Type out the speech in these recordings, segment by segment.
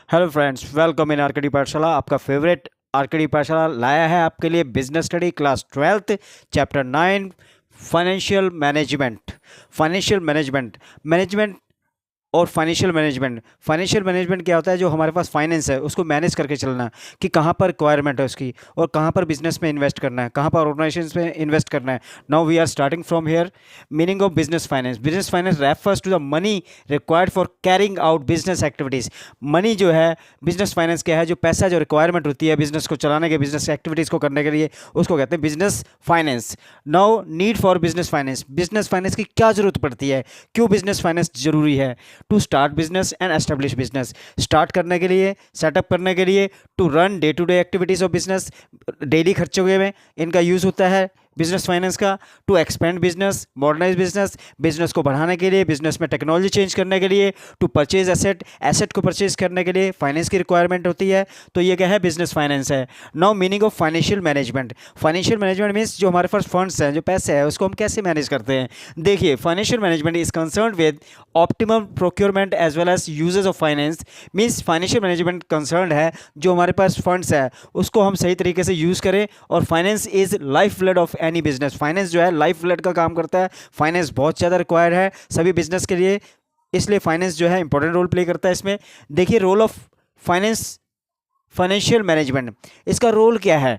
Hello friends, welcome in RKD पाठशाला। आपका favourite RKD पाठशाला लाया है आपके लिए business study class 12th chapter 9 financial management. Financial management management और फाइनेंशियल मैनेजमेंट क्या होता है? जो हमारे पास फाइनेंस है उसको मैनेज करके चलना, कि कहाँ पर रिक्वायरमेंट है उसकी और कहाँ पर बिजनेस में इन्वेस्ट करना है, कहाँ पर ऑर्गेनाइजेशन में इन्वेस्ट करना है। Now we are starting from here. Meaning of business finance refers to the money required for carrying out business activities. Money जो है, बिजनेस फाइनेंस क्या है? जो पैसा जो रिक्वायरमेंट होती है बिजनेस को चलाने के, बिजनेस एक्टिविटीज़ को करने के लिए, उसको कहते हैं business finance. Now need for business finance की क्या जरूरत पड़ती है? क्यों बिजनेस फाइनेंस जरूरी है? To start business and establish business. Start करने के लिए, सेटअप करने के लिए, to run day to day activities of business, daily खर्चों में इनका यूज होता है बिजनेस फाइनेंस का। To expand business, modernise business, business को बढ़ाने के लिए, बिजनेस में टेक्नोलॉजी चेंज करने के लिए। टू परचेज एसेट को परचेज करने के लिए फाइनेंस की रिक्वायरमेंट होती है। तो ये क्या है? बिजनेस फाइनेंस है। Now meaning of financial management means जो हमारे पास फंड्स हैं, जो पैसे हैं, उसको हम कैसे मैनेज करते हैं। देखिए, financial management is concern with optimum procurement as well as uses of finance. Means financial management concern है जो हमारे पास फंड्स है उसको हम सही तरीके से यूज़ करें। और finance is life blood of any business. Finance जो है लाइफ ब्लड का काम करता है। फाइनेंस बहुत ज़्यादा रिक्वायर्ड है सभी बिजनेस के लिए, इसलिए फाइनेंस जो है इंपॉर्टेंट रोल प्ले करता है इसमें। देखिए, रोल ऑफ फाइनेंशियल मैनेजमेंट, इसका रोल क्या है?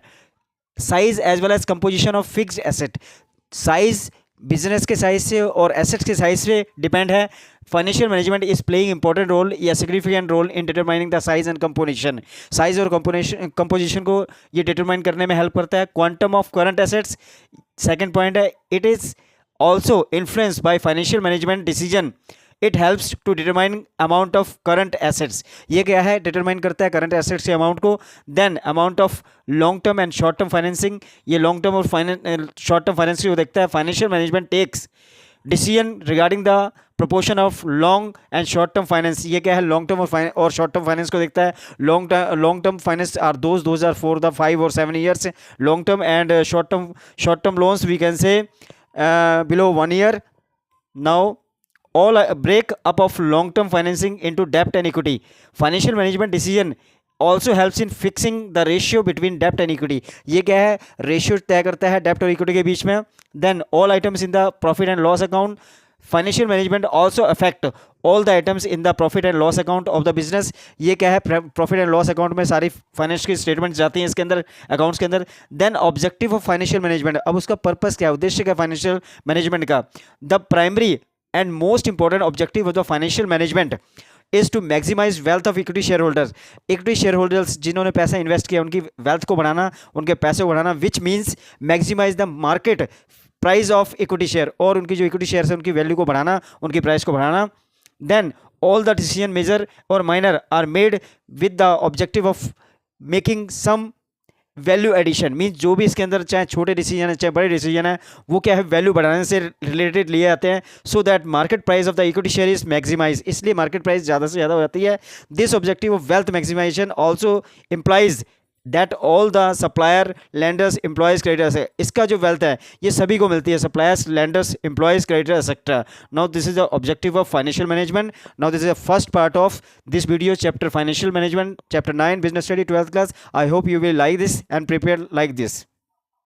Size as well as composition of fixed asset. Size business के साइज से और एसेट्स के साइज से डिपेंड है। Financial management is playing important role या significant role in determining the size and composition. Size और कंपोजिशन को ये डिटरमाइन करने में हेल्प करता है। Quantum of current assets second point है। It is also influenced by financial management decision. It helps to determine amount of current assets. ये क्या है? डिटरमाइन करता है करंट एसेट्स के अमाउंट को। Then amount of long term and short term financing. ये long term और short term financing को देखता है। Financial management takes decision regarding the proportion of long and short term finance. ये क्या है? लॉन्ग टर्म और शॉर्ट टर्म फाइनेंस को देखता है। Long term finance are those are for the 5 और 7 years. Long term and short term loans we can say below 1 year. Now all break up of long term financing into debt and equity. Financial management decision also helps in fixing the ratio between debt and equity. ये क्या है? Ratio तय करता है डेप्ट और equity के बीच में। then all items in the profit and loss account. Financial management also affect all the items in the profit and loss account of the business. ये क्या है? प्रॉफिट एंड लॉस अकाउंट में सारी फाइनेंस की statement जाती हैं इसके अंदर, अकाउंट्स के अंदर। Then objective of financial management, अब उसका पर्पस क्या है, उद्देश्य क्या फाइनेंशियल मैनेजमेंट का? The primary and most important objective of the financial management is to maximize wealth of equity shareholders. equity shareholders जिन्होंने पैसा इन्वेस्ट किया उनकी वेल्थ को बढ़ाना, उनके पैसे को बढ़ाना, which means maximize the market price of equity share। और उनकी जो इक्विटी शेयर है उनकी वैल्यू को बढ़ाना, उनकी प्राइस को बढ़ाना। then all the decision major or minor are made with the objective of making some value addition. Means जो भी इसके अंदर चाहे छोटे डिसीजन है चाहे बड़े डिसीजन है, वो क्या है? वैल्यू बढ़ाने से रिलेटेड लिए आते हैं। So that market price of the equity share is maximise, इसलिए मार्केट प्राइस ज़्यादा से ज़्यादा हो जाती है। This objective of wealth maximisation also implies that all the supplier, lenders, employees, creditors है। इसका जो वेल्थ है ये सभी को मिलती है, suppliers, lenders, employees, creditors etcetera. Now this is the objective of financial management. Now this is the first part of this video chapter financial management, chapter 9 business study 12th class. I hope you will like this and prepare like this.